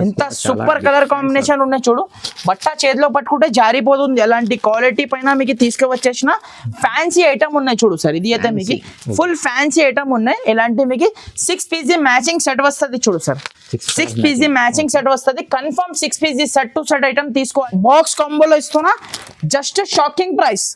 ఎంత super colour combination ఉన్నాయి చూడు. బట్ట చేతిలో పట్టుకుంటే జారిపోతుంది. అలాంటి క్వాలిటీ పైన మీకు తీసుకువచ్చేసిన ఫ్యాన్సీ ఐటమ్ ఉన్నాయి చూడు సార్. ఇది అయితే మీకు ఫుల్ ఫ్యాన్సీ ఐటమ్ ఉన్నాయి. ఎలాంటి మీకు 6 పీసీ మ్యాచింగ్ సెట్ వస్తుంది చూడు సార్. 6 పీసీ మ్యాచింగ్ సెట్ వస్తుంది. Confirm 6 PC set to set item తీసుకోవాలి. బాక్స్ కాంబోలో ఇస్తున్నా. జస్ట్ షాకింగ్ ప్రైస్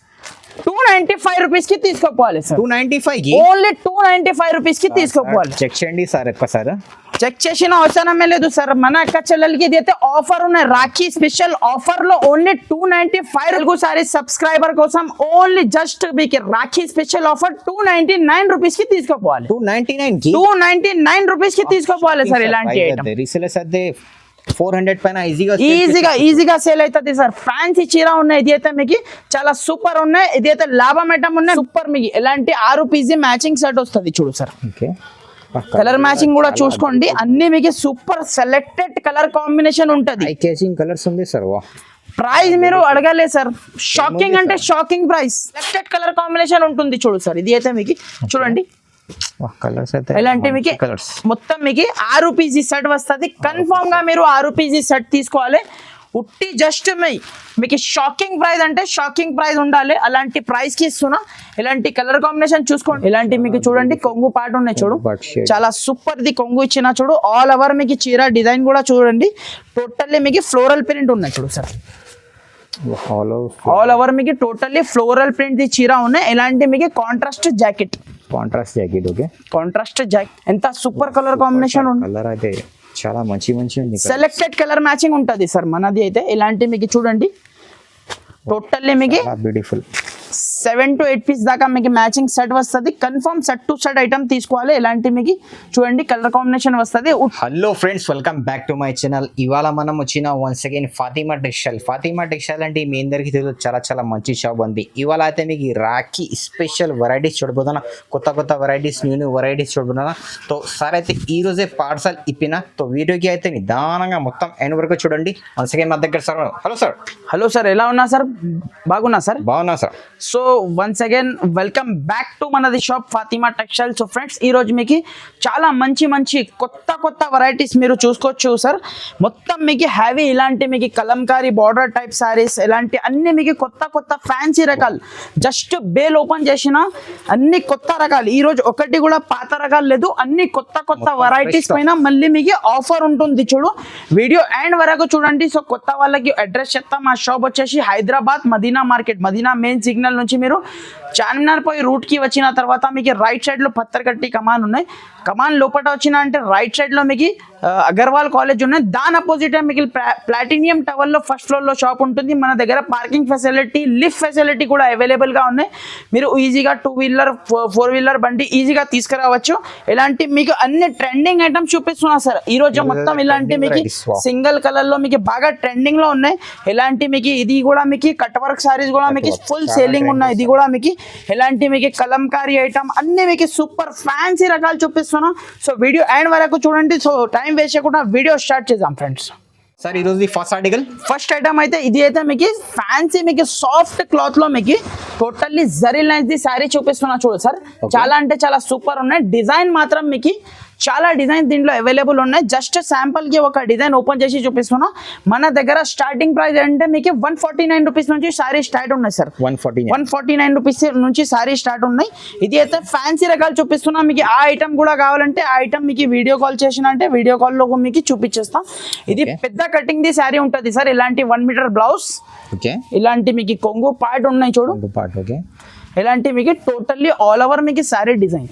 295 రూపీస్ కి తీసుకోపోవాలి సార్. 295 కి ఓన్లీ 295 రూపీస్ కి తీసుకోపోవాలి. చెక్ చేయండి సార్ ఒక్కసారి. చెక్ చేసిన అవసరమే లేదు సార్. మన అక్క చెల్లెలకి ఇది అయితే ఆఫర్ ఉన్నాయి. రాఖీ స్పెషల్ ఆఫర్ లో ఓన్లీ 295 సారీ సబ్స్క్రైబర్ కోసం ఓన్లీ జస్ట్ మీకు రాఖీ స్పెషల్ ఆఫర్ 299 రూపీస్ కి తీసుకోపోవాలి. 299 రూపీస్ కి తీసుకోపోవాలి సార్. ఇలాంటి ఐటమ్ రీసేలర్స్ అయితే 400 పైన ఈజీగా సేల్ అవుతుంది సార్. ఫ్యాన్సీ చీర ఉన్నాయి. ఇది అయితే మీకు చాలా సూపర్ ఉన్నాయి. ఇది అయితే లాభం ఐటమ్ ఉన్నాయి. సూపర్ మీకు ఎలాంటి 6 పీసీ మ్యాచింగ్ సెట్ వస్తుంది చూడు సార్. కలర్ మ్యాచింగ్ కూడా చూసుకోండి. అన్ని మీకు సూపర్ సెలెక్టెడ్ కలర్ కాంబినేషన్ ఉంటది. కలర్స్ ఉంది సార్. ప్రైస్ మీరు అడగలే సార్. షాకింగ్ అంటే shocking price. Selected colour combination ఉంటుంది చూడు సార్. ఇది అయితే మీకు చూడండి. ఇలాంటి మీకు మొత్తం మీకు 6 పీసీ సెట్ వస్తుంది. కన్ఫర్మ్ గా మీరు 6 పీసీ సెట్ తీసుకోవాలి. ఉట్టి జస్ట్ మీకు షాకింగ్ ప్రైస్ అంటే షాకింగ్ ప్రైస్ ఉండాలి. అలాంటి ప్రైస్ కి ఇస్తున్నా. ఇలాంటి కలర్ కాంబినేషన్ చూసుకోండి. ఇలాంటి మీకు చూడండి కొంగు పాటు ఉన్నాయి చూడు. చాలా సూపర్ ది కొంగు ఇచ్చిన చూడు. ఆల్ ఓవర్ మీకు చీర డిజైన్ కూడా చూడండి. టోటల్లీ మీకు ఫ్లోరల్ ప్రింట్ ఉన్నాయి చూడు సార్. ఆల్ ఓవర్ మీకు టోటల్లీ ఫ్లోరల్ ప్రింట్ ది చీర ఉన్నాయి. ఇలాంటి మీకు contrast jacket. Okay. Contrast jacket ఎంత సూపర్ కలర్ కాంబినేషన్ ఉంది. కలర్ అయితే చాలా మంచి ఉంది. సెలెక్టెడ్ కలర్ మ్యాచింగ్ ఉంటది సార్ మనది అయితే. ఇలాంటి మీకు చూడండి టోటల్లీ మీకు బ్యూటిఫుల్ 7 to 8 పీస్ దాకా మీకు మ్యాచింగ్ సెట్ వస్తుంది. Confirm set to set item తీసుకోవాలి. ఇలాంటి మీకు చూడండి కలర్ కాంబినేషన్ వస్తుంది. Hello friends, welcome back to my channel. ఇవాళ మనం వచ్చిన వన్స్ అగైన్ ఫాతిమా టెక్స్టైల్ అంటే మీ అందరికీ తెలియదు చాలా మంచి షాప్ ఉంది. ఇవాళ అయితే మీకు రాఖీ స్పెషల్ వెరైటీస్ చూడబోతున్నా. కొత్త వెరైటీస్ న్యూ వెరైటీస్ చూడబోతున్నా. తో సార్ అయితే ఈ రోజే పార్సల్ ఇప్పిన. తో వీడియోకి అయితే నిదానంగా మొత్తం ఎండ్ వరకు చూడండి. వన్స్ అగైన్ మా దగ్గర సార్. హలో సార్ ఎలా ఉన్నా సార్? బాగున్నా sir. So once again welcome back to మనది shop Fatima textile. So friends ఈ రోజు మీకు చాలా మంచి కొత్త వెరైటీస్ మీరు చూసుకోవచ్చు సార్. మొత్తం మీకు హ్యావీ ఇలాంటి మీకు కలంకారీ బార్డర్ టైప్ సారీస్ ఇలాంటి అన్ని మీకు కొత్త ఫ్యాన్సీ రకాలు. జస్ట్ బేల్ ఓపెన్ చేసిన అన్ని కొత్త రకాలు. ఈ రోజు ఒకటి కూడా పాత రకాలు లేదు. అన్ని కొత్త వెరైటీస్ పైన మళ్ళీ మీకు ఆఫర్ ఉంటుంది చూడు. వీడియో ఎండ్ వరకు చూడండి. సో కొత్త వాళ్ళకి అడ్రస్ చెప్తాం. మా షాప్ వచ్చేసి Hyderabad Madina market, Madina main signal నుంచి మీరు చార్మినార్ పోయి రూట్ కి వచ్చిన తర్వాత మీకు రైట్ సైడ్ లో పత్తర్కట్టి కమాన్ ఉన్నాయి. కమాన్ లోపల వచ్చిన అంటే రైట్ సైడ్ లో మీకు అగర్వాల్ కాలేజ్ ఉన్నాయి. దాని అపోజిట్ మీకు ప్లాటినియం టవర్ లో ఫస్ట్ ఫ్లోర్ లో షాప్ ఉంటుంది. మన దగ్గర పార్కింగ్ ఫెసిలిటీ, లిఫ్ట్ ఫెసిలిటీ కూడా అవైలబుల్ గా ఉన్నాయి. మీరు ఈజీగా 2 వీలర్ 4 వీలర్ బండి ఈజీగా తీసుకురావచ్చు. ఇలాంటి మీకు అన్ని ట్రెండింగ్ ఐటమ్స్ చూపిస్తున్నా సార్ ఈ రోజు. మొత్తం ఇలాంటి మీకు సింగిల్ కలర్ లో మీకు బాగా ట్రెండింగ్ లో ఉన్నాయి. ఇలాంటి మీకు ఇది కూడా మీకు కట్ వర్క్ సారీస్ కూడా మీకు ఫుల్ సేలింగ్ ఉన్నాయి. ఇది కూడా మీకు ఇలాంటి మీకు కలంకారీ ఐటమ్ అన్ని మీకు సూపర్ ఫ్యాన్సీ రకాలు చూపిస్తున్నా. సో వీడియో ఎండ్ వరకు చూడండి. సో టైం వేస్ట్ చేయకుండా వీడియో స్టార్ట్ చేద్దాం ఫ్రెండ్స్. సార్ ఈరోజు ఫస్ట్ ఐటమ్ అయితే ఇది అయితే మీకు ఫ్యాన్సీ మీకు సాఫ్ట్ క్లాత్ లో మీకు totally zari lines the sorry చూపిస్తున్నా చూడు సార్. చాలా అంటే చాలా సూపర్ ఉన్నాయి. డిజైన్ మాత్రం మీకు చాలా డిజైన్ దీంట్లో అవైలబుల్ ఉన్నాయి. జస్ట్ శాంపుల్ కి ఒక డిజైన్ ఓపెన్ చేసి చూపిస్తున్నా. మన దగ్గర స్టార్టింగ్ ప్రైస్ అంటే మీకు 149 రూపీస్ నుంచి సారీ స్టార్ట్ ఉన్నాయి సార్. 149 రూపీస్ నుంచి సారీ స్టార్ట్ ఉన్నాయి. ఇది అయితే ఫ్యాన్సీ రకాలు చూపిస్తున్నా. మీకు ఆ ఐటమ్ కూడా కావాలంటే ఆ ఐటమ్ మీకు వీడియో కాల్ చేసిన అంటే వీడియో కాల్ లో మీకు చూపించేస్తాం. ఇది పెద్ద కటింగ్ ది సారీ ఉంటుంది సార్. ఇలాంటి 1 మీటర్ బ్లౌజ్, ఇలాంటి మీకు కొంగు పార్ట్ ఉన్నాయి చూడు. ఇలాంటి మీకు టోటల్లీ ఆల్ ఓవర్ మీకు సారీ డిజైన్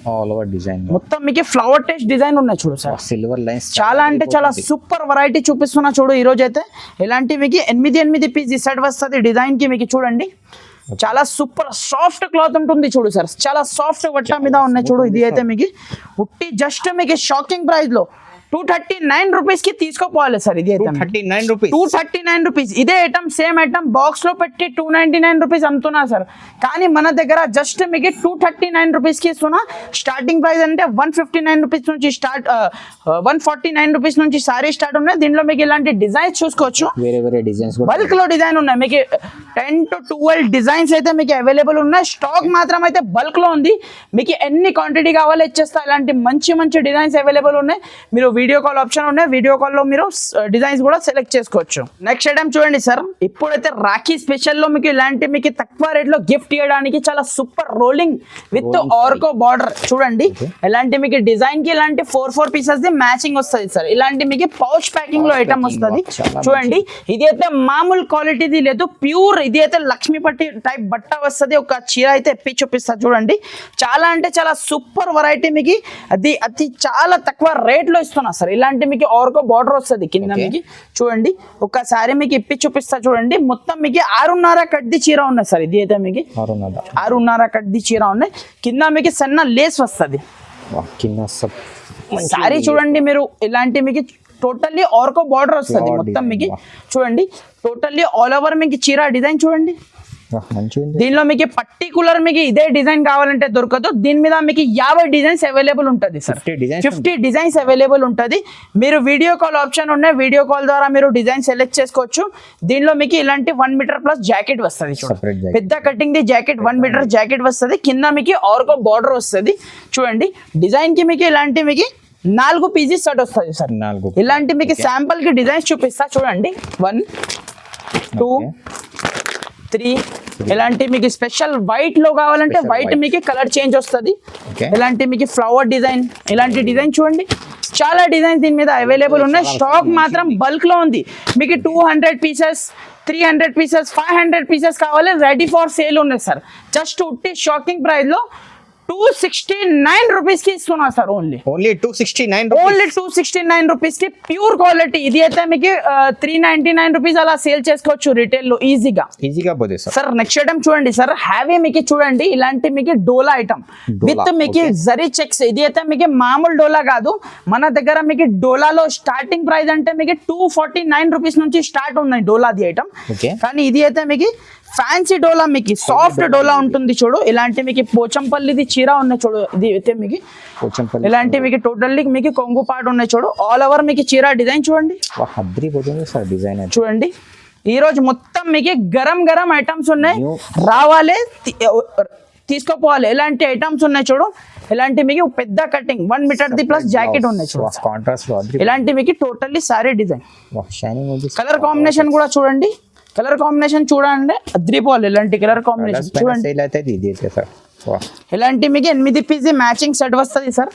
మొత్తం మీకు ఫ్లవర్ టెస్ట్ డిజైన్ ఉన్నాయి చూడు సార్. సిల్వర్ లైన్స్ చాలా అంటే చాలా సూపర్ వెరైటీ చూపిస్తున్నా చూడు. ఈ రోజు అయితే ఇలాంటి మీకు 8 పీస్ సెట్ వస్తుంది. డిజైన్ కి మీకు చూడండి చాలా సూపర్ సాఫ్ట్ క్లాత్ ఉంటుంది చూడు సార్. చాలా సాఫ్ట్ బట్ట మీద ఉన్నాయి చూడు. ఇది అయితే మీకు ఉట్టి జస్ట్ మీకు షాకింగ్ ప్రైస్ లో 239 రూపీస్ కి తీసుకోపోవాలి సార్. ఇది అయితే 239 రూపీస్. ఇదే ఐటమ్ సేమ్ ఐటమ్ బాక్స్ లో పెట్టి 299 రూపీస్ అమ్ముతున్నా సార్. కానీ మన దగ్గర జస్ట్ మీకు 239 రూపీస్ కి ఇస్తున్నా. స్టార్టింగ్ ప్రైస్ అంటే 159 రూపీస్ నుంచి స్టార్ట్ 149 రూపీస్ నుంచి సారీ స్టార్ట్ ఉన్నాయి. దీంట్లో మీకు ఇలాంటి డిజైన్స్ చూసుకోవచ్చు. వేరే డిజైన్స్ బల్క్ లో డిజైన్ ఉన్నాయి మీకు 10 to 12 డిజైన్స్ అయితే మీకు అవైలబుల్ ఉన్నాయి. స్టాక్ మాత్రం అయితే బల్క్ లో ఉంది. మీకు ఎన్ని క్వాంటిటీ కావాలో ఇచ్చేస్తా. ఇలాంటి మంచి డిజైన్స్ అవైలబుల్ ఉన్నాయి. మీరు వీడియో కాల్ ఆప్షన్ ఉన్నాయి, వీడియో కాల్ లో మీరు డిజైన్స్ కూడా సెలెక్ట్ చేసుకోవచ్చు. నెక్స్ట్ ఐటమ్ చూడండి సార్, ఇప్పుడైతే రాఖీ స్పెషల్ లో మీకు ఇలాంటి మీకు తక్కువ రేట్ లో గిఫ్ట్ ఇవ్వడానికి చాలా super rolling with Arko border చూడండి. ఇలాంటి మీకు డిజైన్ కి ఇలాంటి 4 పీసెస్ ది మ్యాచింగ్ వస్తుంది సార్. ఇలాంటి మీకు పౌచ్ ప్యాకింగ్ లో ఐటమ్ వస్తుంది చూడండి. ఇది అయితే మామూలు క్వాలిటీది లేదు, ప్యూర్ ఇది అయితే లక్ష్మీపట్టి టైప్ బట్ట వస్తుంది. ఒక చీర అయితే ఎప్పి చూపిస్తా చూడండి. చాలా అంటే చాలా సూపర్ వెరైటీ మీకు అది చాలా తక్కువ రేట్ లో ఇస్తున్నా సార్. ఇలాంటి మీకు ఆర్కో బార్డర్ వస్తుంది కింద మీకు చూడండి. ఒకసారి మీకు ఇప్పి చూపిస్తా చూడండి. మొత్తం మీకు 6.5 కడ్ది చీర ఉన్నాయి సార్. ఇది అయితే మీకు 6.5 కడ్ది చీర ఉన్నాయి. కింద మీకు సన్న లేస్ వస్తుంది. సారీ చూడండి మీరు, ఇలాంటి మీకు టోటల్లీ ఆర్కో బార్డర్ వస్తుంది మొత్తం మీకు చూడండి. టోటల్లీ ఆల్ ఓవర్ మీకు చీర డిజైన్ చూడండి. దీనిలో మీకు పర్టికులర్ మీకు ఇదే డిజైన్ కావాలంటే దొరకదు. దీని మీద మీకు 50 డిజైన్స్ అవైలబుల్ ఉంటుంది సార్. 50 డిజైన్స్ అవైలబుల్ ఉంటుంది. మీరు వీడియో కాల్ ఆప్షన్ ఉన్నాయి, వీడియో కాల్ ద్వారా మీరు డిజైన్ సెలెక్ట్ చేసుకోవచ్చు. దీనిలో మీకు ఇలాంటి 1 మీటర్ ప్లస్ జాకెట్ వస్తుంది చూడండి. పెద్ద కటింగ్ ది జాకెట్ 1 మీటర్ జాకెట్ వస్తుంది. కింద మీకు ఆర్కో బార్డర్ వస్తుంది చూడండి. డిజైన్ కి మీకు ఇలాంటి మీకు 4 పీసెస్ సెట్ వస్తుంది సార్. ఇలాంటి మీకు శాంపుల్ కి డిజైన్స్ చూపిస్తా చూడండి. 1 2 3 ఇలాంటి మీకు స్పెషల్ వైట్ లో కావాలంటే వైట్ మీకు కలర్ చేంజ్ వస్తుంది. ఇలాంటి మీకు ఫ్లవర్ డిజైన్, ఇలాంటి డిజైన్ చూడండి. చాలా డిజైన్స్ దీని మీద అవైలబుల్ ఉన్నాయి. స్టాక్ మాత్రం బల్క్ లో ఉంది. మీకు 200 పీసెస్ 300 పీసెస్ 500 పీసెస్ కావాలి, రెడీ ఫర్ సేల్ ఉన్నాయి సార్. జస్ట్ ఉట్టి షాకింగ్ ప్రైస్ లో 269 రూపీస్ కి ఇస్తున్నా సార్. ఓన్లీ 269 రూపీస్ కి ప్యూర్ క్వాలిటీ. ఇది అయితే మీకు 399 రూపీస్ అలా సేల్ చేసుకోవచ్చు రిటైల్ లో ఈజీగా పోతే సార్. నెక్స్ట్ ఐటమ్ చూడండి సార్, హ్యావీ మీకు చూడండి. ఇలాంటి మీకు డోలా ఐటమ్ విత్ మీకు జరీ చెక్స్. ఇది అయితే మీకు మామూలు డోలా కాదు. మన దగ్గర మీకు డోలాలో స్టార్టింగ్ ప్రైస్ అంటే మీకు 249 రూపీస్ నుంచి స్టార్ట్ ఉన్నాయి డోలాది ఐటమ్. కానీ ఇది అయితే మీకు ఫ్యాన్సీ డోలా, మీకు సాఫ్ట్ డోలా ఉంటుంది చూడు. ఇలాంటి మీకు పోచంపల్లిది చీర ఉన్నాయి చూడు. ఇది అయితే మీకు ఇలాంటి మీకు టోటల్లీ మీకు కొంగు పాటు ఉన్నాయి చూడు. ఆల్ ఓవర్ మీకు చీర డిజైన్ చూడండి. చూడండి ఈ రోజు మొత్తం మీకు గరం గరం ఐటమ్స్ ఉన్నాయి. రావాలి తీసుకోపోవాలి. ఎలాంటి ఐటమ్స్ ఉన్నాయి చూడు. ఇలాంటి మీకు పెద్ద కటింగ్ 1 మీటర్ ది ప్లస్ జాకెట్ ఉన్నాయి చూడు. ఇలాంటి మీకు totally sari design. Colour combination కూడా చూడండి. కలర్ కాంబినేషన్ చూడండి అద్రిపోవాలి. ఇలాంటి కలర్ కాంబినేషన్ చూడండి. ఇలాంటి మీకు 8 పీస్ మ్యాచింగ్ సెట్ వస్తుంది సార్.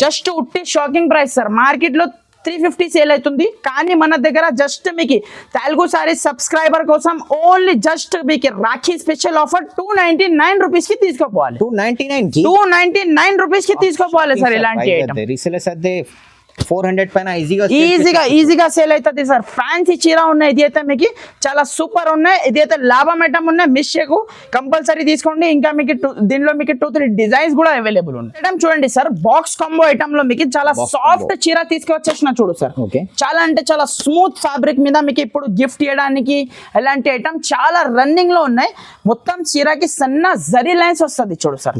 జస్ట్ ఉట్టి షాకింగ్ ప్రైస్ సార్. మార్కెట్ లో 350 సేల్ అవుతుంది, కానీ మన దగ్గర జస్ట్ మీకు తెలుగు సారీ సబ్స్క్రైబర్ కోసం ఓన్లీ జస్ట్ మీకు రాఖీ స్పెషల్ ఆఫర్ 299 రూపీస్ కి తీసుకోపోవాలి. 299 రూపీస్ కి తీసుకోపోవాలి సార్. ఇలాంటి ఐటమ్ 400 పైన ఈజీగా సేల్ అవుతుంది సార్. ఫ్యాన్సీ చీర ఉన్నాయి. ఇది అయితే మీకు చాలా సూపర్ ఉన్నాయి. ఇది అయితే లాభం ఐటమ్ ఉన్నాయి. మిస్ చేయకు, కంపల్సరీ తీసుకోండి. ఇంకా మీకు దీనిలో మీకు 2-3 డిజైన్స్ కూడా అవైలబుల్ ఉన్నాయి. ఐటమ్ చూడండి సార్, బాక్స్ కాంబో ఐటమ్ లో మీకు చాలా సాఫ్ట్ చీర తీసుకొచ్చేసిన చూడు సార్. చాలా అంటే చాలా స్మూత్ ఫ్యాబ్రిక్ మీద మీకు ఇప్పుడు గిఫ్ట్ ఇవ్వడానికి ఇలాంటి ఐటమ్ చాలా రన్నింగ్ లో ఉన్నాయి. మొత్తం చీరకి సన్న జరీ లైన్స్ వస్తుంది చూడు సార్.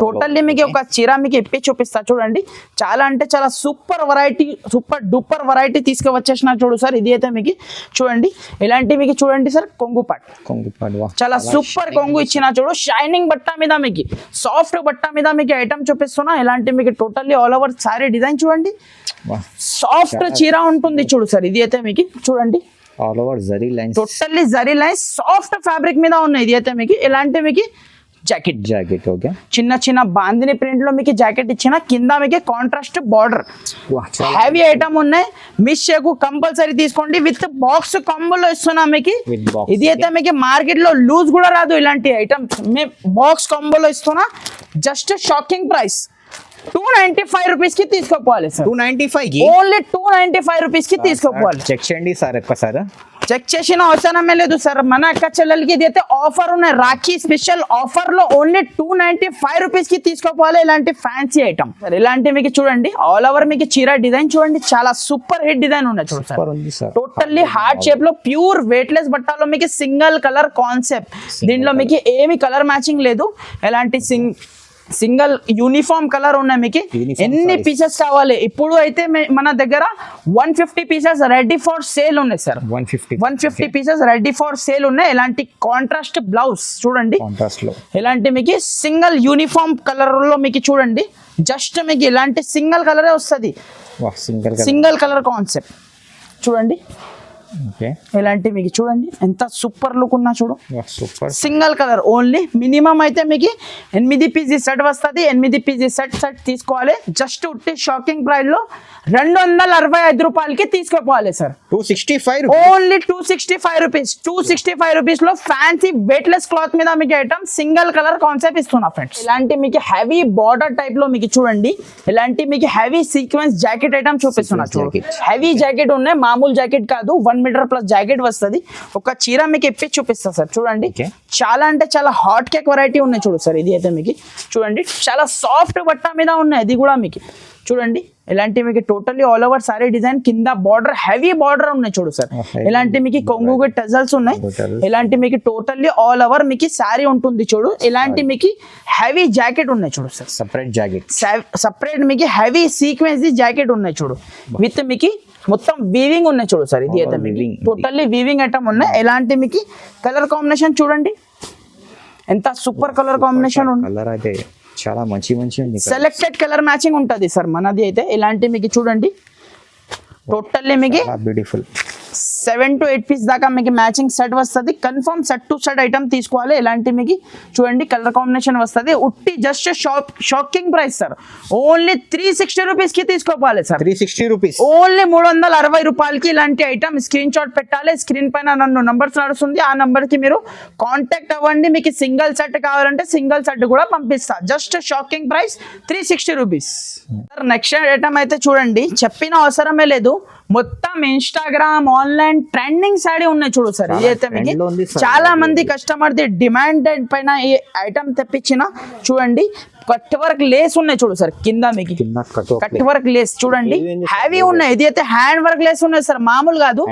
టోటల్లీ మీకు ఒక చీర మీకు ఇప్పి చూపిస్తా చూడండి. చాలా అంటే చాలా super variety, super duper variety తీసుకువచ్చేసిన చూడు సార్. ఇది అయితే మీకు చూడండి. ఇలాంటి మీకు చూడండి సార్ కొంగు పాట్ చాలా సూపర్ కొంగు ఇచ్చిన చూడు. షైనింగ్ బట్ట మీద మీకు సాఫ్ట్ బట్ట మీద మీకు ఐటమ్ చూపిస్తున్నా. ఇలాంటి మీకు totally all over sorry design చూడండి. సాఫ్ట్ చీర ఉంటుంది చూడు సార్. ఇది అయితే మీకు చూడండి totally zari lines soft fabric మీద ఉన్నాయి. ఇది అయితే మీకు ఇలాంటి మీకు జాకెట్ ఓకే. చిన్న బాందిని ప్రింట్ లో మీకు జాకెట్ ఇచ్చిన. కింద మీకు కాంట్రాస్ట్ బార్డర్. హ్యావీ ఐటమ్ ఉన్నాయి. మిస్ చేయకు, కంపల్సరీ తీసుకోండి. విత్ బాక్స్ కాంబోలో ఇస్తున్నా మీకు. ఇది అయితే మీకు మార్కెట్ లో లూజ్ కూడా రాదు. ఇలాంటి ఐటమ్ బాక్స్ కాంబోలో ఇస్తున్నా. జస్ట్ షాకింగ్ ప్రైస్ 295 రూపీస్ కి తీసుకోపోవాలి సార్. 295 ఓన్లీ 295 రూపీస్ కి తీసుకోపోవాలి. చెక్ చేయండి సార్ ఒక్కసారి. చెక్ చేసిన అవసరమే లేదు సార్. మన అక్క చెల్లెలకి ఇది అయితే ఆఫర్ ఉన్నాయి. రాఖీ స్పెషల్ ఆఫర్ లో ఓన్లీ 295 రూపీస్ కి తీసుకోపోవాలి. ఇలాంటి ఫ్యాన్సీ ఐటమ్ సార్. ఇలాంటి మీకు చూడండి ఆల్ ఓవర్ మీకు చీర డిజైన్ చూడండి. చాలా సూపర్ హిట్ డిజైన్ ఉన్నాయి చూడండి సార్. టోటల్లీ హార్ట్ షేప్ లో ప్యూర్ వెయిట్లెస్ బట్టాలో మీకు సింగిల్ కలర్ కాన్సెప్ట్. దీనిలో మీకు ఏమి కలర్ మ్యాచింగ్ లేదు. ఎలాంటి సింగిల్ యూనిఫామ్ కలర్ ఉన్నాయి మీకు. ఎన్ని పీసెస్ కావాలి? ఇప్పుడు అయితే మన దగ్గర 150 పీసెస్ రెడీ ఫర్ సేల్ ఉన్నాయి sir. 150 pieces ready for sale ఉన్నాయి. ఇలాంటి కాంట్రాస్ట్ బ్లౌజ్ చూడండి. ఇలాంటి మీకు సింగిల్ యూనిఫామ్ కలర్ లో మీకు చూడండి. జస్ట్ మీకు ఇలాంటి సింగిల్ కలరే వస్తుంది. వా సింగిల్ సింగిల్ కలర్ కాన్సెప్ట్ చూడండి. ఓకే ఇలాంటి మీకు చూడండి ఎంత సూపర్ లుక్ ఉన్నా చూడు. వా super. Single colour only. Minimum అయితే మీకు 8 పీజీ సెట్ వస్తుంది. 8 పీజీ సెట్ తీసుకోవాలి. జస్ట్ ఉట్టి షాకింగ్ ప్రైస్ లో 265 రూపాయలకి తీసుకోపోవాలి సార్. 265 only 265 rupees. 265 రూపీస్ లో ఫ్యాన్సీ వెయిట్లెస్ క్లాత్ మీద మీకు ఐటమ్ సింగిల్ కలర్ కాన్సెప్ట్ ఇస్తున్నా ఫ్రెండ్స్. ఇలాంటి మీకు హెవీ బార్డర్ టైప్ లో మీకు చూడండి. ఇలాంటి మీకు హెవీ సీక్వెన్స్ జాకెట్ ఐటమ్ చూపిస్తున్నా చూడండి. హెవీ జాకెట్ ఉన్నాయి, మామూలు జాకెట్ కాదు. 1 మీటర్ ప్లస్ జాకెట్ వస్తుంది. ఒక చీర మీకు ఇప్పి చూపిస్తా సార్ చూడండి. చాలా అంటే చాలా హాట్ కేక్ వెరైటీ ఉన్నాయి చూడు సార్. ఇది అయితే మీకు చూడండి చాలా సాఫ్ట్ బట్ట మీద ఉన్నాయి. ఇది కూడా మీకు చూడండి. ఇలాంటి మీకు totally all over sorry design కింద బార్డర్ హెవీ బార్డర్ ఉన్నాయి చూడు సార్. ఇలాంటి మీకు కొంగు టజల్స్ ఉన్నాయి. ఇలాంటి మీకు టోటల్లీ ఆల్ ఓవర్ మీకు సారీ ఉంటుంది చూడు. ఇలాంటి మీకు హెవీ జాకెట్ ఉన్నాయి చూడు సార్. సెపరేట్ జాకెట్, సపరేట్ మీకు హెవీ సీక్వెన్స్ జాకెట్ ఉన్నాయి చూడు. విత్ మీకు మొత్తం వీవింగ్ ఉన్నాయి చూడు సార్. ఇది అయితే మీకు టోటల్లీ వీవింగ్ ఐటమ్ ఉన్నాయి. ఎలాంటి మీకు కలర్ కాంబినేషన్ చూడండి ఎంత సూపర్ కలర్ కాంబినేషన్ ఉంది. కలర్ అయితే చాలా మంచి ఉంది. సెలెక్టెడ్ కలర్ మ్యాచింగ్ ఉంటుంది సార్ మనది అయితే. ఇలాంటి మీకు చూడండి టోటల్లీ మీకు బ్యూటిఫుల్ 7 to 8 పీస్ దాకా మీకు మ్యాచింగ్ సెట్ వస్తుంది. Confirm set to set item తీసుకోవాలి. ఇలాంటి మీకు చూడండి కలర్ కాంబినేషన్ వస్తుంది. ఉట్టి just shocking price sir. Only 360 rupees కి తీసుకోవాలి సార్. 360 రూపీస్ ఓన్లీ 360 రూపాయలకి ఇలాంటి ఐటమ్ స్క్రీన్ షాట్ పెట్టాలి. స్క్రీన్ పైన నన్ను నంబర్స్ నడుస్తుంది. ఆ నంబర్ కి మీరు కాంటాక్ట్ అవ్వండి. మీకు సింగిల్ సెట్ కావాలంటే సింగిల్ సెట్ కూడా పంపిస్తా. Just shocking price 360 rupees. Next item అయితే చూడండి చెప్పిన అవసరమే లేదు. మొత్తం ఇన్స్టాగ్రామ్ ఆన్లైన్ ట్రెండింగ్ సారీ ఉన్నాయి చూడు సార్. ఇదైతే మీకు చాలా మంది కస్టమర్ ది డిమాండ్ పైన ఈ ఐటమ్ తెప్పించిన చూడండి. కట్ వర్క్ లేస్ ఉన్నాయి చూడు సార్. కింద మీకు కట్ వర్క్ లేస్ చూడండి హ్యావీ ఉన్నాయి. ఇది అయితే హ్యాండ్ వర్క్ లేస్ ఉన్నాయి సార్, మామూలు కాదు.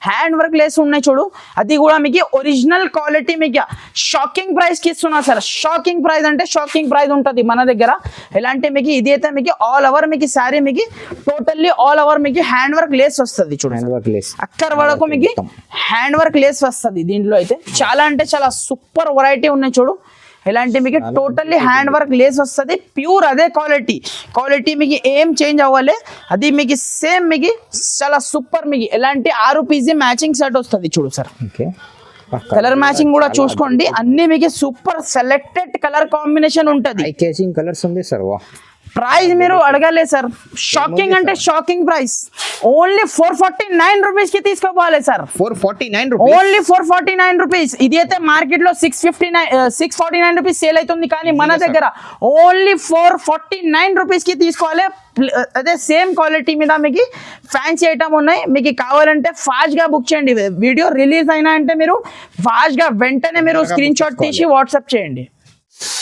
హ్యాండ్ వర్క్ లేస్ ఉన్నాయి చూడు. అది కూడా మీకు ఒరిజినల్ క్వాలిటీ మీకు షాకింగ్ ప్రైస్ కి ఇస్తున్నా సార్. షాకింగ్ ప్రైస్ అంటే షాకింగ్ ప్రైస్ ఉంటుంది మన దగ్గర. ఎలాంటి మీకు ఇది అయితే మీకు ఆల్ ఓవర్ మీకు సారీ మీకు టోటల్లీ ఆల్ ఓవర్ మీకు హ్యాండ్ వర్క్ లేస్ వస్తుంది చూడండి. అక్కర్ వరకు మీకు హ్యాండ్ వర్క్ లేస్ వస్తుంది దీంట్లో అయితే. చాలా అంటే చాలా సూపర్ వెరైటీ ఉన్నాయి చూడు. ఇలాంటి మీకు టోటల్లీ హ్యాండ్ వర్క్ లేస్ వస్తుంది. ప్యూర్ అదే క్వాలిటీ మీకు ఏం చేంజ్ అవ్వాలి. అది మీకు సేమ్ మీకు చాలా సూపర్ మీకు ఎలాంటి 6 పీజీ మ్యాచింగ్ సెట్ వస్తుంది చూడు సార్. కలర్ మ్యాచింగ్ కూడా చూసుకోండి. అన్ని మీకు సూపర్ సెలెక్టెడ్ కలర్ కాంబినేషన్ ఉంటుంది. కలర్స్ ఉంది సార్. ప్రైస్ మీరు అడగలే సార్. షాకింగ్ అంటే షాకింగ్ ప్రైస్. ఓన్లీ 449 రూపీస్ కి తీసుకోవాలి సార్. 449 only 449 rupees. ఇది అయితే మార్కెట్ లో 649 రూపీస్ సేల్ అవుతుంది. కానీ మన దగ్గర ఓన్లీ 449 రూపీస్ కి తీసుకోవాలి. అదే సేమ్ క్వాలిటీ మీద మీకు ఫ్యాన్సీ ఐటమ్ ఉన్నాయి. మీకు కావాలంటే ఫాస్ట్ గా బుక్ చేయండి. వీడియో రిలీజ్ అయినా అంటే మీరు ఫాస్ట్ గా వెంటనే మీరు స్క్రీన్ షాట్ తీసి వాట్సాప్ చేయండి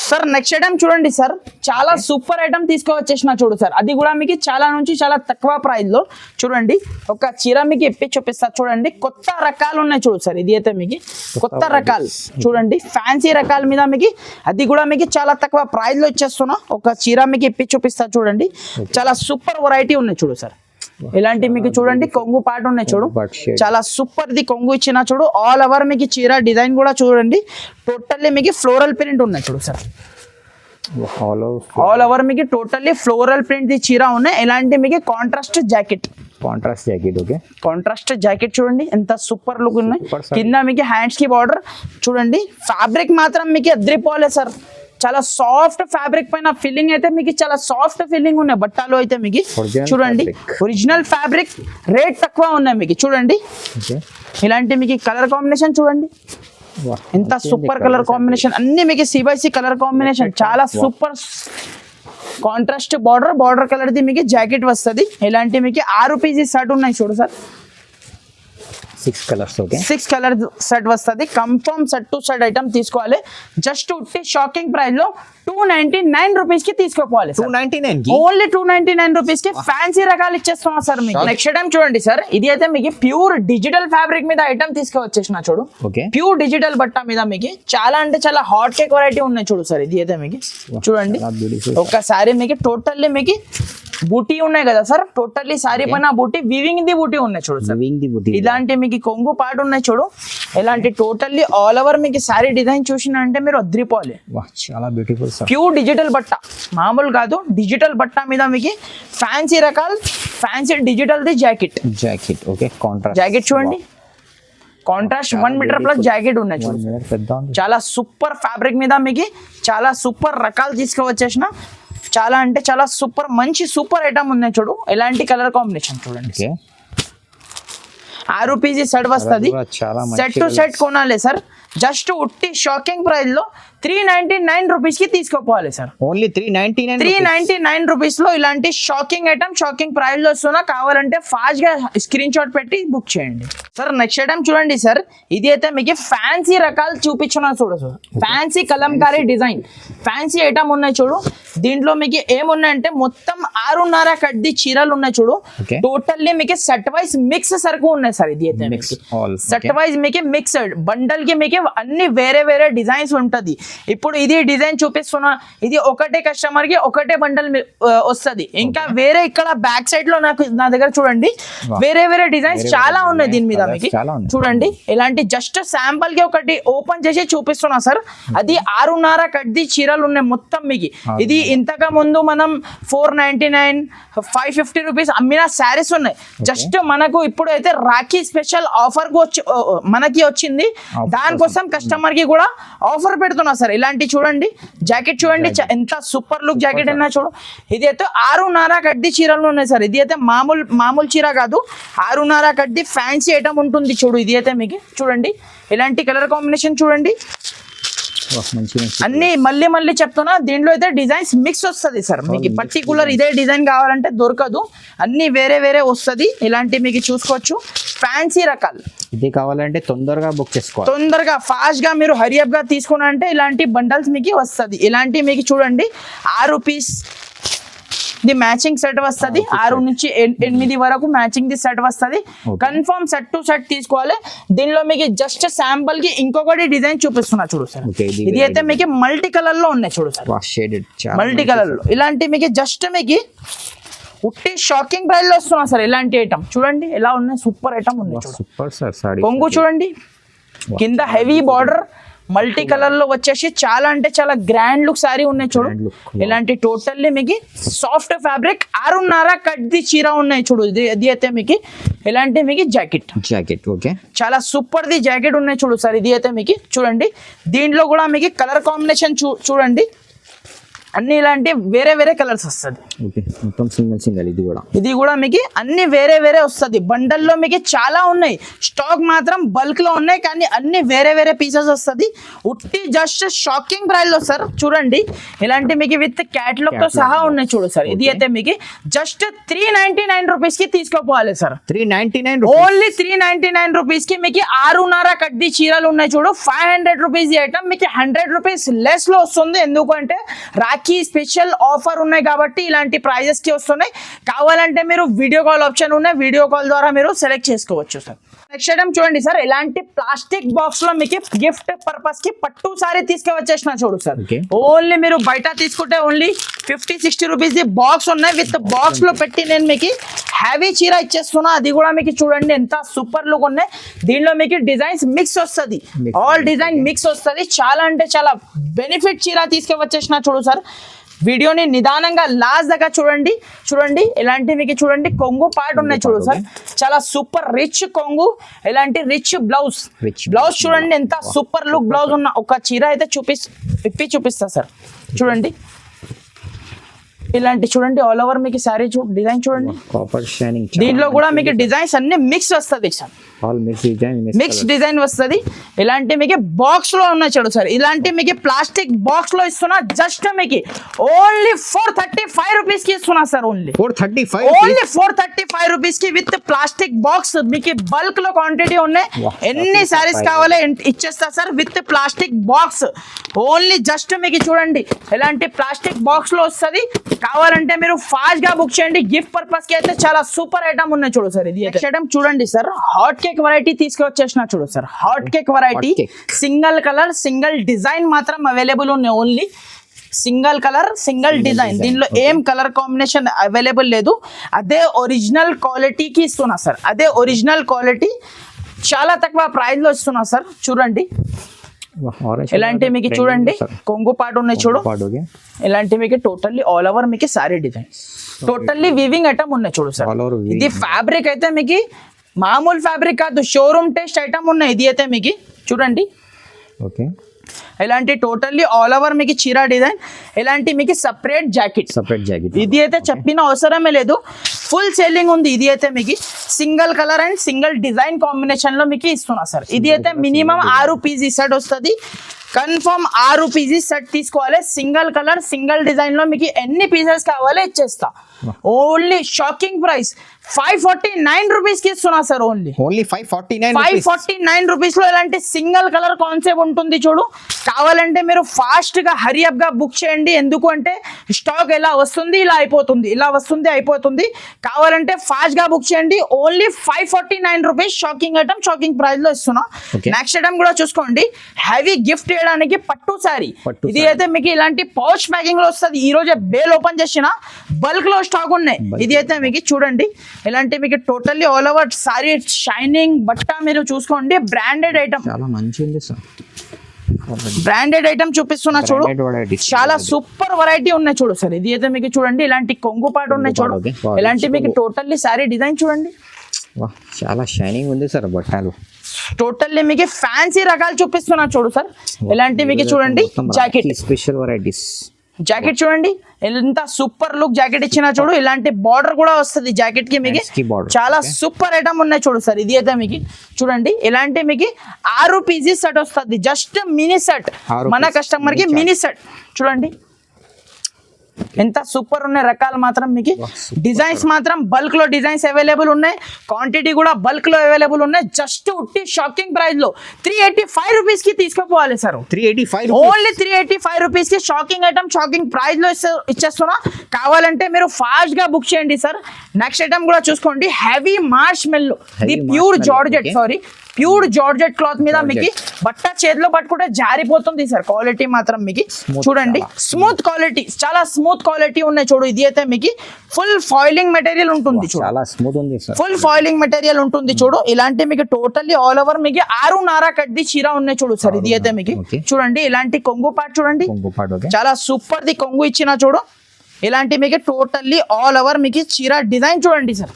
సార్. నెక్స్ట్ ఐటమ్ చూడండి సార్. చాలా సూపర్ ఐటమ్ తీసుకువచ్చేసిన చూడు సార్. అది కూడా మీకు చాలా నుంచి చాలా తక్కువ ప్రైస్ లో చూడండి. ఒక చీర మీకు ఇప్పి చూపిస్తా చూడండి. కొత్త రకాలు ఉన్నాయి చూడు సార్. ఇది అయితే మీకు కొత్త రకాలు చూడండి. ఫ్యాన్సీ రకాల మీద మీకు అది కూడా మీకు చాలా తక్కువ ప్రైస్ లో ఇచ్చేస్తున్నా. ఒక చీర మీకు ఇప్పి చూపిస్తా చూడండి. చాలా సూపర్ వెరైటీ ఉన్నాయి చూడు సార్. ఇలాంటి మీకు చూడండి కొంగు పాట ఉన్నాయి చూడు. చాలా సూపర్ ది కొంగు ఇచ్చిన చూడు. ఆల్ ఓవర్ మీకు చీర డిజైన్ కూడా చూడండి. టోటల్లీ మీకు ఫ్లోరల్ ప్రింట్ ఉన్నాయి చూడు సార్. ఆల్ ఓవర్ మీకు టోటల్లీ ఫ్లోరల్ ప్రింట్ ది చీర ఉన్నాయి. ఇలాంటి మీకు contrast jacket okay. Contrast jacket చూడండి ఎంత సూపర్ లుక్ ఉన్నాయి. కింద మీకు హ్యాండ్స్ కి బార్డర్ చూడండి. ఫ్యాబ్రిక్ మాత్రం మీకు అద్రిపోలే సార్. చాలా సాఫ్ట్ ఫ్యాబ్రిక్ పైన ఫీలింగ్ అయితే మీకు చాలా సాఫ్ట్ ఫీలింగ్ ఉన్నాయి బట్టలు అయితే మీకు చూడండి. ఒరిజినల్ ఫ్యాబ్రిక్ రేట్ తక్కువ ఉన్నాయి మీకు చూడండి. ఇలాంటి మీకు కలర్ కాంబినేషన్ చూడండి ఎంత సూపర్ కలర్ కాంబినేషన్. అన్ని మీకు CBC కలర్ కాంబినేషన్ చాలా సూపర్. కాంట్రాస్ట్ బార్డర్ కలర్ ది మీకు జాకెట్ వస్తుంది. ఇలాంటి మీకు 6 పీజీ సెట్ ఉన్నాయి చూడు sir. 6 colours. Okay 6 colour set వస్తుంది. Confirm set to set item తీసుకోవాలి. జస్ట్ ఉట్టి షాకింగ్ ప్రైస్ లో 299 రూపీస్ కి తీసుకోవాలి. 299 ఓన్లీ 299 రూపీస్ కి ఫ్యాన్సీ రకాలు ఇచ్చేస్తున్నా సార్ మీకు. నెక్స్ట్ ఐటమ్ చూడండి సార్. ఇది అయితే మీకు ప్యూర్ డిజిటల్ ఫ్యాబ్రిక్ మీద ఐటమ్ తీసుకొచ్చేసిన చూడు. ప్యూర్ డిజిటల్ బట్ట మీద మీకు చాలా అంటే చాలా హాట్ కేక్ వెరైటీ ఉన్నాయి చూడు సార్. ఇది అయితే మీకు చూడండి. ఒకసారి మీకు టోటల్లీ మీకు బూటీ ఉన్నాయి కదా సార్. టోటల్లీ సారీ పైన బూటీ వీవింగ్ ది బూటీ ఉన్నాయి చూడు సార్. ఇలాంటి మీకు కొంగు పాటు ఉన్నాయి చూడు. ఇలాంటి టోటల్లీ ఆల్ ఓవర్ మీకు సారీ డిజైన్ చూసిన అంటే మీరు అద్రిపోవాలి. చాలా బ్యూటిఫుల్ ప్యూర్ డిజిటల్ బట్ట, మామూలు కాదు. డిజిటల్ బట్ట మీద మీకు ఫ్యాన్సీ రకాలు fancy digital the jacket. Okay contrast jacket చూడండి, కాంట్రాస్ట్ 1 మీటర్ ప్లస్ జాకెట్ ఉన్నాయి చూడండి. పెద్ద ఉంది. చాలా సూపర్ ఫ్యాబ్రిక్ మీద మీకు చాలా సూపర్ రకాలు తీసుకువచ్చేసిన, చాలా అంటే చాలా సూపర్ మంచి సూపర్ ఐటమ్ ఉన్నాయి చూడు. ఎలాంటి కలర్ కాంబినేషన్ చూడండి. ఓకే 6 పీజీ సెట్ వస్తుంది. చాలా సెట్ టు సెట్ కొనాలి సార్, జస్ట్ ఉట్టి షాకింగ్ ప్రైస్ లో 399 రూపీస్ కి తీసుకోపోవాలి సార్. ఓన్లీ 399 రూపీస్ లో ఇలాంటి షాకింగ్ ఐటమ్ షాకింగ్ ప్రైస్ లో వస్తున్నా. కావాలంటే ఫాస్ట్ గా స్క్రీన్ షాట్ పెట్టి బుక్ చేయండి సార్. నెక్స్ట్ ఐటమ్ చూడండి సార్, ఇది అయితే మీకు ఫ్యాన్సీ రకాలు చూపించిన చూడు sir. Fancy Kalamkari design fancy item ఉన్నాయి చూడు. దీంట్లో మీకు ఏమున్నాయంటే మొత్తం 6.5 కడ్డీ చీరలు ఉన్నాయి చూడు. టోటల్లీ మీకు సెట్ వైజ్ మిక్స్ సరుకు ఉన్నాయి సార్. ఇది అయితే సెట్ వైజ్ మీకు మిక్స్డ్ బండల్ కి మీకు అన్ని వేరే వేరే డిజైన్స్ ఉంటది. ఇప్పుడు ఇది డిజైన్ చూపిస్తున్నా, ఇది ఒకటే కస్టమర్ కి ఒకటే బండల్ వస్తుంది. ఇంకా వేరే ఇక్కడ బ్యాక్ సైడ్ లో నా దగ్గర చూడండి వేరే వేరే డిజైన్స్ చాలా ఉన్నాయి దీని మీద మీకు చూడండి. ఇలాంటి జస్ట్ శాంపుల్ కి ఒకటి ఓపెన్ చేసి చూపిస్తున్నా సార్. అది 6.5 కడ్డీ చీరలు ఉన్నాయి మొత్తం మీకు. ఇది ఇంతకు ముందు మనం 499 550 రూపీస్ అమ్మిన శారీస్ ఉన్నాయి. జస్ట్ మనకు ఇప్పుడు అయితే రాఖీ స్పెషల్ ఆఫర్ మనకి వచ్చింది, దానికోసం కస్టమర్ కి కూడా ఆఫర్ పెడుతున్నా సార్. ఇలాంటి చూడండి జాకెట్ చూడండి ఎంత సూపర్ లుక్ జాకెట్ అయినా చూడు. ఇది అయితే 6.5 కడ్డీ చీరలు ఉన్నాయి సార్. ఇది అయితే మామూలు చీర కాదు, 6.5 కడ్డీ ఫ్యాన్సీ ఐటమ్ ఉంటుంది చూడు. ఇది అయితే మీకు చూడండి ఇలాంటి కలర్ కాంబినేషన్ చూడండి. అన్ని మళ్ళీ చెప్తున్నా, దీంట్లో అయితే డిజైన్స్ మిక్స్ వస్తుంది సార్. మీకు పర్టికులర్ ఇదే డిజైన్ కావాలంటే దొరకదు, అన్ని వేరే వేరే వస్తుంది. ఇలాంటి మీకు చూసుకోవచ్చు ఫ్యాన్సీ రకాలు. ఇది కావాలంటే తొందరగా బుక్ చేసుకోవాలి, తొందరగా ఫాస్ట్ గా మీరు హరియప్ గా తీసుకున్నారంటే ఇలాంటి బండల్స్ మీకు వస్తుంది. ఇలాంటి మీకు చూడండి 6 పీస్ ఇది మ్యాచింగ్ సెట్ వస్తుంది. 6 నుంచి 8 వరకు మ్యాచింగ్ ది సెట్ వస్తుంది. కన్ఫర్మ్ సెట్ టు సెట్ తీసుకోవాలి. దీనిలో మీకు జస్ట్ శాంపుల్ కి ఇంకొకటి డిజైన్ చూపిస్తున్నా చూడు సార్. ఇది అయితే మీకు మల్టీ కలర్ లో ఉన్నాయి చూడు సార్, మల్టీ కలర్ లో. ఇలాంటి మీకు జస్ట్ మీకు ఉట్టి షాకింగ్ ప్రైస్ లో వస్తున్నా సార్. ఇలాంటి ఐటమ్ చూడండి ఎలా ఉన్నాయి, సూపర్ ఐటమ్ ఉన్నాయి. Super sir. కొంగు చూడండి కింద హెవీ బార్డర్ మల్టీ కలర్ లో వచ్చేసి చాలా అంటే చాలా గ్రాండ్ లుక్ సారీ ఉన్నాయి చూడు. ఇలాంటి టోటల్లీ మీకు సాఫ్ట్ ఫ్యాబ్రిక్ 6.5 కడ్డీ చీర ఉన్నాయి చూడు. ఇది అయితే మీకు ఇలాంటి మీకు జాకెట్ ఓకే చాలా సూపర్ ది జాకెట్ ఉన్నాయి చూడు సార్. ఇది అయితే మీకు చూడండి దీంట్లో కూడా మీకు కలర్ కాంబినేషన్ చూడండి అన్ని ఇలాంటి వేరే వేరే కలర్స్ వస్తుంది. మొత్తం సింగిల్ ఇది కూడా మీకు అన్ని వేరే వేరే వస్తుంది. బండల్లో మీకు చాలా ఉన్నాయి, స్టాక్ మాత్రం బల్క్ లో ఉన్నాయి, కానీ అన్ని వేరే వేరే పీసెస్ వస్తుంది. ఉట్టి జస్ట్ షాకింగ్ ప్రైస్ లో సార్ చూడండి. ఇలాంటి మీకు విత్ క్యాటలాగ్ తో సహా ఉన్నాయి చూడు సార్. ఇది అయితే మీకు జస్ట్ 399 రూపీస్ కి తీసుకోపోవాలి సార్. 399 ఓన్లీ 399 రూపీస్ కి మీకు 6.5 కడ్డీ చీరలు ఉన్నాయి చూడు. 500 రూపీస్ ఐటమ్ మీకు 100 రూపీస్ లెస్ లో వస్తుంది. ఎందుకంటే రాఖీ స్పెషల్ ఆఫర్ ఉన్నాయి కాబట్టి ఇలాంటి ప్రైజెస్ కి వస్తున్నాయి. కావాలంటే మీరు వీడియో కాల్ ఆప్షన్ ఉన్నాయి, వీడియో కాల్ ద్వారా మీరు సెలెక్ట్ చేసుకోవచ్చు సార్. నెక్స్ట్ ఐటమ్ చూడండి సార్, ఇలాంటి ప్లాస్టిక్ బాక్స్ లో మీకు గిఫ్ట్ పర్పస్ కి పట్టు సారీ తీసుకువచ్చేసిన చూడు సార్. ఓన్లీ మీరు బయట తీసుకుంటే ఓన్లీ 50-60 రూపీస్ ది బాక్స్ ఉన్నాయి. విత్ బాక్స్ లో పెట్టి నేను మీకు హ్యావీ చీర ఇచ్చేస్తున్నా. అది కూడా మీకు చూడండి ఎంత సూపర్ లుక్ ఉన్నాయి. దీనిలో మీకు డిజైన్స్ మిక్స్ వస్తుంది, ఆల్ డిజైన్ మిక్స్ వస్తుంది. చాలా అంటే చాలా బెనిఫిట్ చీర తీసుకువచ్చేసిన చూడు సార్. వీడియోని నిదానంగా లాస్ట్ దగ్గర చూడండి ఇలాంటి మీకు చూడండి కొంగు పార్ట్ ఉన్నాయి చూడు సార్. చాలా సూపర్ రిచ్ కొంగు, ఇలాంటి రిచ్ బ్లౌజ్ చూడండి ఎంత సూపర్ లుక్ బ్లౌజ్ ఉన్న ఒక చీర అయితే చూపిస్తా సార్. చూడండి ఇలాంటి చూడండి ఆల్ ఓవర్ మీకు సారీ డిజైన్ చూడండి. దీంట్లో కూడా మీకు డిజైన్స్ అన్ని మిక్స్ వస్తుంది సార్, మిక్స్ డిజైన్ వస్తుంది. ఇలాంటి మీకు బాక్స్ లో ఉన్నాయి చూడు సార్. ఇలాంటి మీకు ప్లాస్టిక్ బాక్స్ లో ఇస్తున్నా. జస్ట్ మీకు ఓన్లీ 435 రూపీస్ కి ఇస్తున్నా సార్. ఓన్లీ 435 రూపీస్ కి విత్ ప్లాస్టిక్ బాక్స్. మీకు బల్క్ లో క్వాంటిటీ ఉన్నాయి, ఎన్ని సారీస్ కావాలి ఇచ్చేస్తా sir with plastic box. Only just మీకు చూడండి ఇలాంటి ప్లాస్టిక్ బాక్స్ లో వస్తుంది. కావాలంటే మీరు ఫాస్ట్ గా బుక్ చేయండి. గిఫ్ట్ పర్పస్ కి అయితే చాలా సూపర్ ఐటమ్ ఉన్నాయి చూడు సార్. ఇది ఐటమ్ చూడండి సార్, హాట్ కేక్ వెరైటీ తీసుకొచ్చేసిన చూడు sir. Hot cake variety single colour single design మాత్రం అవైలబుల్ ఉన్నాయి. Only single colour single design. దీనిలో ఏం కలర్ కాంబినేషన్ అవైలబుల్ లేదు. అదే ఒరిజినల్ క్వాలిటీకి ఇస్తున్నా సార్. అదే ఒరిజినల్ క్వాలిటీ చాలా తక్కువ ప్రైస్ లో ఇస్తున్నా సార్. చూడండి ఇలాంటి మీకు చూడండి కొంగు పాటు ఉన్నాయి చూడు. ఇలాంటి మీకు టోటల్లీ ఆల్ ఓవర్ మీకు sorry design. Totally weaving item ఉన్నాయి చూడు సార్. All over weaving. ఇది ఫ్యాబ్రిక్ అయితే మీకు మామూలు ఫ్యాబ్రిక్ కాదు, షోరూమ్ టెస్ట్ ఐటమ్ ఉన్నాయి. ఇది అయితే మీకు చూడండి ఓకే, ఇలాంటి టోటల్లీ ఆల్ ఓవర్ మీకు చీర డిజైన్, ఇలాంటి మీకు సపరేట్ జాకెట్. ఇది అయితే చెప్పిన అవసరమే లేదు, ఫుల్ సెల్లింగ్ ఉంది. ఇది అయితే మీకు single colour and single design combination లో మీకు ఇస్తున్నా సార్. ఇది అయితే మినిమం 6 పీస్ సెట్ వస్తుంది. కన్ఫర్మ్ 6 పీసెస్ సెట్ తీసుకోవాలి. సింగిల్ కలర్ సింగిల్ డిజైన్ లో మీకు ఎన్ని పీసెస్ కావాలో ఇచ్చేస్తా. ఓన్లీ షాకింగ్ ప్రైస్ 549 రూపీస్ కి ఇస్తున్నా సార్. ఓన్లీ 549 రూపీస్ లో ఇలాంటి సింగిల్ కలర్ కాన్సెప్ట్ ఉంటుంది చూడు. కావాలంటే మీరు ఫాస్ట్ గా హరియప్ గా బుక్ చేయండి. ఎందుకు అంటే స్టాక్ ఎలా వస్తుంది ఇలా అయిపోతుంది, ఇలా వస్తుంది అయిపోతుంది. కావాలంటే ఫాస్ట్ గా బుక్ చేయండి. Only 549 rupees shocking item, shocking price లో ఇస్తున్నా. నెక్స్ట్ ఐటమ్ కూడా చూసుకోండి, హెవీ గిఫ్ట్ చేయడానికి పట్టు సారీ. ఇది అయితే మీకు ఇలాంటి పౌచ్ ప్యాకింగ్ లో వస్తుంది. ఈ రోజే బేల్ ఓపెన్ చేసిన, బల్క్ లో స్టాక్ ఉన్నాయి. ఇది అయితే మీకు చూడండి, ఇలాంటి మీకు totally all over sorry shining బట్ట మీరు చూసుకోండి. బ్రాండెడ్ ఐటమ్, చాలా మంచి ఉంది సార్. బ్రాండెడ్ ఐటమ్ చూపిస్తున్నా చూడు. చాలా సూపర్ వెరైటీ ఉన్నాయి చూడు సార్. ఇది అయితే మీకు చూడండి, ఇలాంటి కొంగు పాట ఉన్నాయి చూడు. ఇలాంటి మీకు టోటల్లీ సారీ డిజైన్ చూడండి, చాలా షైనింగ్ ఉంది సార్. బట్టలు టోటల్లీ మీకు ఫ్యాన్సీ రకాలు చూపిస్తున్నా చూడు సార్. ఇలాంటి మీకు చూడండి జాకెట్, స్పెషల్ వెరైటీస్. జాకెట్ చూడండి ఎంత సూపర్ లుక్ జాకెట్ ఇచ్చినా చూడు. ఇలాంటి బార్డర్ కూడా వస్తుంది జాకెట్ కి మీకు. చాలా సూపర్ ఐటమ్ ఉన్నాయి చూడు సార్. ఇది అయితే మీకు చూడండి, ఇలాంటి మీకు 6 పీసెస్ సెట్ వస్తుంది. జస్ట్ మినీ సెట్, మన కస్టమర్ కి మినీ సెట్ చూడండి. ఎంత సూపర్ ఉన్నాయి రకాలు మాత్రం మీకు. డిజైన్స్ మాత్రం బల్క్ లో డిజైన్స్ అవైలబుల్ ఉన్నాయి, క్వాంటిటీ కూడా బల్క్ లో అవైలబుల్ ఉన్నాయి. జస్ట్ ఉట్టి షాకింగ్ ప్రైస్ లో 385 రూపీస్ కి తీసుకుపోవాలి సార్. 385 ఓన్లీ 385 రూపీస్ కి షాకింగ్ ఐటమ్, షాకింగ్ ప్రైస్ లో ఇచ్చేస్తున్నా. కావాలంటే మీరు ఫాస్ట్ గా బుక్ చేయండి సార్. నెక్స్ట్ ఐటమ్ కూడా చూసుకోండి, హెవీ మార్ష్ మెల్లో. ఇది pure georgette, sorry pure georgette cloth మీద మీకు బట్ట చేతిలో పట్టుకుంటే జారిపోతుంది సార్. క్వాలిటీ మాత్రం మీకు చూడండి, స్మూత్ క్వాలిటీ, చాలా స్మూత్ క్వాలిటీ ఉన్నాయి చూడు. ఇది అయితే మీకు ఫుల్ ఫాయిలింగ్ మెటీరియల్ ఉంటుంది చూడు, చాలా స్మూత్ ఉంది సార్. ఫుల్ ఫాయిలింగ్ మెటీరియల్ ఉంటుంది చూడు. ఇలాంటి మీకు టోటల్లీ ఆల్ ఓవర్ మీకు 6.5 కడ్ది చీర ఉన్నాయి చూడు సార్. ఇది అయితే మీకు చూడండి, ఇలాంటి కొంగు పాట్ చూడండి, చాలా సూపర్ ది కొంగు ఇచ్చిన చూడు. ఇలాంటి మీకు టోటల్లీ ఆల్ ఓవర్ మీకు చీర డిజైన్ చూడండి సార్.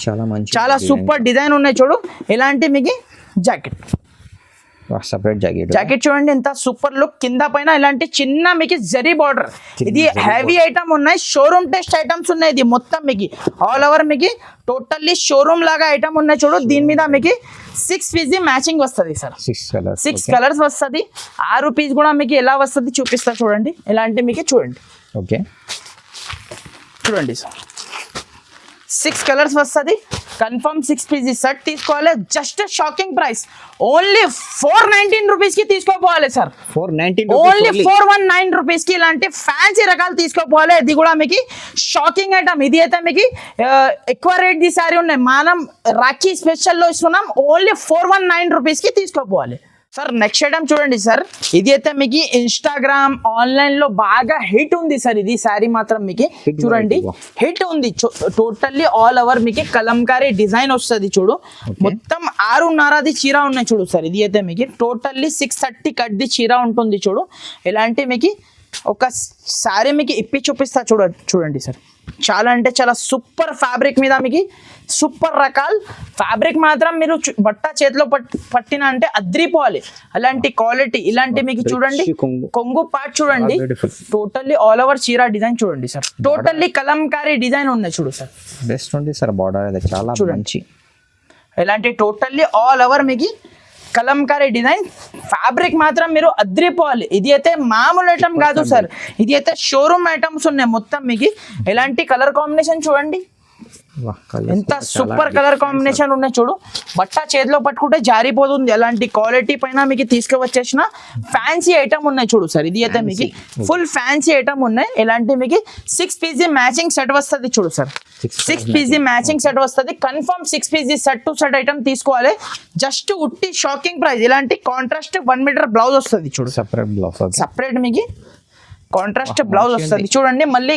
చాలా మంచి, చాలా సూపర్ డిజైన్ ఉన్నాయి చూడు. ఇలాంటి మీకు జాకెట్, సపరేట్ జాకెట్ చూడండి ఎంత సూపర్ లుక్. కింద పైన ఇలాంటి చిన్న మీకు జరీ బార్డర్. ఇది హెవీ ఐటమ్ ఉన్నాయి, షోరూమ్ టెస్ట్ ఐటమ్స్ ఉన్నాయి. ఇది మొత్తం మీకు ఆల్ ఓవర్ మీకు టోటల్లీ షోరూమ్ లాగా ఐటమ్ ఉన్నాయి చూడు. దీని మీద మీకు 6 పీస్ మ్యాచింగ్ వస్తుంది సార్. 6 కలర్స్ వస్తుంది. 6 పీస్ కూడా మీకు ఎలా వస్తుంది చూపిస్తా చూడండి. ఇలాంటి మీకు చూడండి, ఓకే చూడండి సార్, 6 కలర్స్ వస్తుంది. కన్ఫర్మ్ 6 పీసెస్ సెట్ తీసుకోవాలి. Just shocking price only 419 rupees కి తీసుకోపోవాలి సార్. 419 ఓన్లీ 419 రూపీస్ కి ఇలాంటి ఫ్యాన్సీ రకాలు తీసుకోపోవాలి. ఇది కూడా మీకు షాకింగ్ ఐటమ్. ఇది అయితే మీకు ఎక్కువ రేట్ ది సారీ ఉన్నాయి, మనం రాఖీ స్పెషల్ లో ఇస్తున్నాం. ఓన్లీ 419 రూపీస్ కి తీసుకోపోవాలి సార్. నెక్స్ట్ ఐటమ్ చూడండి సార్. ఇది అయితే మీకు ఇన్స్టాగ్రామ్ ఆన్లైన్ లో బాగా హిట్ ఉంది సార్. ఇది సారీ మాత్రం మీకు చూడండి హిట్ ఉంది. టోటల్లీ ఆల్ ఓవర్ మీకు కలంకారీ డిజైన్ వస్తుంది చూడు. మొత్తం 6.5 చీర ఉన్నాయి చూడు సార్. ఇది అయితే మీకు టోటల్లీ 630 కట్ది చీర ఉంటుంది చూడు. ఇలాంటి మీకు ఒక సారీ మీకు ఇప్పి చూపిస్తా చూడండి సార్. చాలా అంటే చాలా సూపర్ ఫ్యాబ్రిక్ మీద మీకు సూపర్ రకాల ఫ్యాబ్రిక్ మాత్రం మీరు బట్ట చేతిలో పట్టిన అంటే అద్రిపోవాలి. అలాంటి క్వాలిటీ. ఇలాంటి మీకు చూడండి కొంగు పార్ట్ చూడండి. టోటల్లీ ఆల్ ఓవర్ చీర డిజైన్ చూడండి సార్. టోటల్లీ కలంకారీ డిజైన్ ఉన్నాయి చూడు సార్. బెస్ట్ ఉంది సార్ బార్డర్, చాలా మంచి. ఇలాంటి టోటల్లీ ఆల్ ఓవర్ మీకు కలంకారీ డిజైన్ ఫ్యాబ్రిక్ మాత్రం మీరు అద్రిపోవాలి. ఇది అయితే మామూలు ఐటమ్ కాదు సార్. ఇది అయితే షోరూమ్ ఐటమ్స్ ఉన్నాయి మొత్తం మీకు. ఎలాంటి కలర్ కాంబినేషన్ చూడండి, ఎంత సూపర్ కలర్ కాంబినేషన్ ఉన్నాయి చూడు. బట్ట చేతిలో పట్టుకుంటే జారిపోతుంది. అలాంటి క్వాలిటీ పైన మీకు తీసుకువచ్చేసిన ఫ్యాన్సీ ఐటమ్ ఉన్నాయి చూడు సార్. ఇది అయితే మీకు ఫుల్ ఫ్యాన్సీ ఐటమ్ ఉన్నాయి. ఇలాంటి మీకు 6 పీసీ మ్యాచింగ్ సెట్ వస్తుంది చూడు సార్. 6 పీసీ మ్యాచింగ్ సెట్ వస్తుంది. Confirm 6 PC set to set item తీసుకోవాలి. జస్ట్ ఉట్టి షాకింగ్ ప్రైస్. ఇలాంటి కాంట్రాస్ట్ 1 మీటర్ బ్లౌజ్ వస్తుంది చూడు. సపరేట్ బ్లౌజ్, సపరేట్ మీకు కాంట్రాస్ట్ బ్లౌజ్ వస్తుంది చూడండి. మళ్ళీ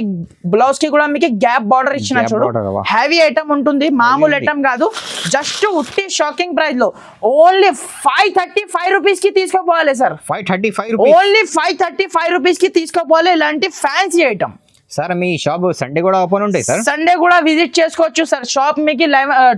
బ్లౌజ్ కి కూడా మీకు గ్యాప్ బార్డర్ ఇచ్చిన చూడు. హెవీ ఐటమ్ ఉంటుంది, మామూలు ఐటమ్ కాదు. జస్ట్ ఉట్టి షాకింగ్ ప్రైస్ లో ఓన్లీ 535 రూపీస్ కి తీసుకోపోవాలి సార్. 535 ఓన్లీ 535 రూపీస్ కి తీసుకోపోవాలి. ఇలాంటి ఫ్యాన్సీ ఐటమ్ సార్ మీ షాప్ సండే కూడా ఓపెన్ ఉంటాయి సార్? సండే కూడా విజిట్ చేసుకోవచ్చు సార్. షాప్ మీకు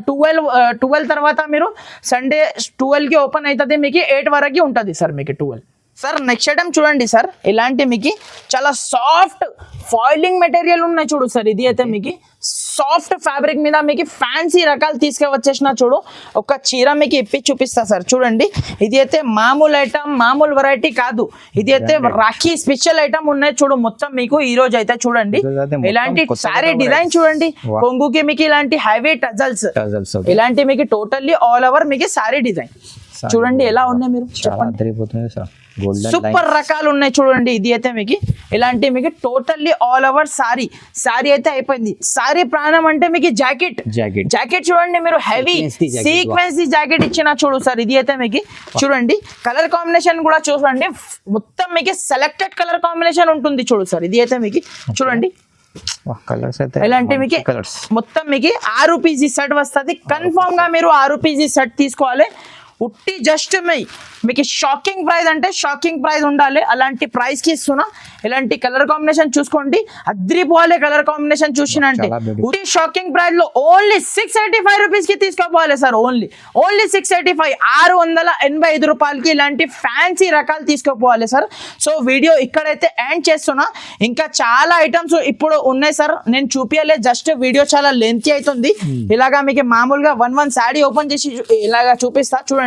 12 తర్వాత మీరు సండే 12 కి ఓపెన్ అవుతుంది, మీకు 8 వరకు ఉంటుంది సార్ మీకు 12. సార్ నెక్స్ట్ ఐటమ్ చూడండి సార్, ఇలాంటి మీకు చాలా సాఫ్ట్ ఫాయిలింగ్ మెటీరియల్ ఉన్నాయి చూడు సార్. ఇది అయితే మీకు సాఫ్ట్ ఫ్యాబ్రిక్ మీద మీకు ఫ్యాన్సీ రకాలు తీసుకువచ్చేసిన చూడు. ఒక చీర మీకు ఇప్పి చూపిస్తా సార్ చూడండి. ఇది అయితే మామూలు ఐటమ్, మామూలు వెరైటీ కాదు. ఇది అయితే రాఖీ స్పెషల్ ఐటమ్ ఉన్నాయి చూడు మొత్తం మీకు ఈ రోజు అయితే చూడండి. ఇలాంటి సారీ డిజైన్ చూడండి, కొంగుకి మీకు ఇలాంటి హైవే టజల్స్, ఇలాంటి మీకు టోటల్లీ ఆల్ ఓవర్ మీకు సారీ డిజైన్ చూడండి ఎలా ఉన్నాయి మీరు చెప్పండి. సూపర్ రకాలు ఉన్నాయి చూడండి. ఇది అయితే మీకు ఇలాంటి మీకు టోటల్లీ ఆల్ ఓవర్ సారీ అయితే అయిపోయింది. సారీ ప్రాణం అంటే మీకు జాకెట్ చూడండి మీరు, హెవీ సీక్వెన్స్ జాకెట్ ఇచ్చిన చూడు సార్. ఇది అయితే మీకు చూడండి కలర్ కాంబినేషన్ కూడా చూడండి, మొత్తం మీకు సెలెక్టెడ్ కలర్ కాంబినేషన్ ఉంటుంది చూడు సార్. ఇది అయితే మీకు చూడండి ఇలాంటి మీకు మొత్తం మీకు 6 పీసీ సెట్ వస్తుంది. కన్ఫర్మ్ గా మీరు 6 పీసీ సెట్ తీసుకోవాలి. ఉట్టి జస్ట్ మీకు షాకింగ్ ప్రైస్ అంటే షాకింగ్ ప్రైస్ ఉండాలి, అలాంటి ప్రైస్ కి ఇస్తున్నా. ఇలాంటి కలర్ కాంబినేషన్ చూసుకోండి, అద్రిపోవాలి కలర్ కాంబినేషన్ చూసినంటే. ఉట్టి షాకింగ్ ప్రైస్ లో ఓన్లీ 685 రూపీస్ కి తీసుకోవాలి సార్. ఓన్లీ 685, 685 రూపాయలకి ఇలాంటి ఫ్యాన్సీ రకాలు తీసుకోపోవాలి సార్. సో వీడియో ఇక్కడైతే ఎండ్ చేస్తున్నా. ఇంకా చాలా ఐటమ్స్ ఇప్పుడు ఉన్నాయి సార్, నేను చూపించలే, జస్ట్ వీడియో చాలా లెంతీ అవుతుంది. ఇలాగా మీకు మామూలుగా 1 శారీ ఓపెన్ చేసి ఇలాగా చూపిస్తా చూడండి.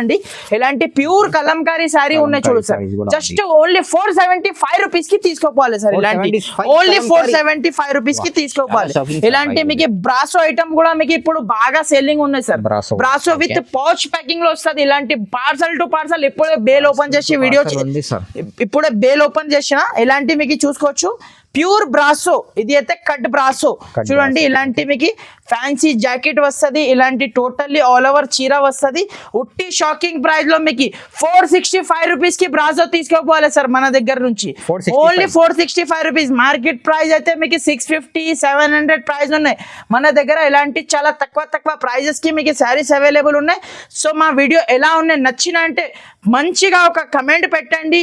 ఇలాంటి ప్యూర్ కలంకారీ శారీ ఉన్నాయి చూడు సార్. జస్ట్ ఓన్లీ 475 రూపీస్ కి తీసుకోవాలి సార్. ఇలాంటి ఓన్లీ 475 రూపీస్ కి తీసుకోవాలి. ఇలాంటి మీకు బ్రాసో ఐటమ్ కూడా మీకు ఇప్పుడు బాగా సెల్లింగ్ ఉన్నాయి sir. Brasso with pouch packing లో వస్తుంది. ఇలాంటి పార్సల్ టు పార్సల్ ఇప్పుడే బేల్ ఓపెన్ చేసి వీడియో ఇప్పుడే బేల్ ఓపెన్ చేసిన. ఇలాంటి మీకు చూసుకోవచ్చు ప్యూర్ బ్రాసో. ఇది అయితే కట్ బ్రాసో చూడండి. ఇలాంటి మీకు ఫ్యాన్సీ జాకెట్ వస్తుంది, ఇలాంటి టోటల్లీ ఆల్ ఓవర్ చీర వస్తుంది. ఉట్టి షాకింగ్ ప్రైస్ లో మీకు 465 రూపీస్ కి బ్రాసో తీసుకోపోవాలి సార్ మన దగ్గర నుంచి. Only 465 rupees. మార్కెట్ ప్రైస్ అయితే మీకు 650, 700 ప్రైస్ ఉన్నాయి. మన దగ్గర ఇలాంటి చాలా తక్కువ ప్రైజెస్ కి మీకు శారీస్ అవైలబుల్ ఉన్నాయి. సో మా వీడియో ఎలా ఉన్నాయి నచ్చిన అంటే మంచిగా ఒక కమెంట్ పెట్టండి.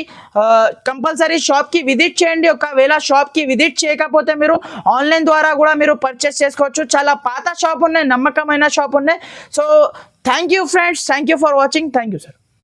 కంపల్సరీ షాప్ కి విజిట్ చేయండి. ఒకవేళ షాప్ కి విజిట్ చేయకపోతే మీరు ఆన్లైన్ ద్వారా కూడా మీరు పర్చేస్ చేసుకోవచ్చు. చాలా పాత షాప్ ఉన్నాయి, నమ్మకమైన షాప్ ఉన్నాయి. So thank you friends, thank you for watching. Thank you sir.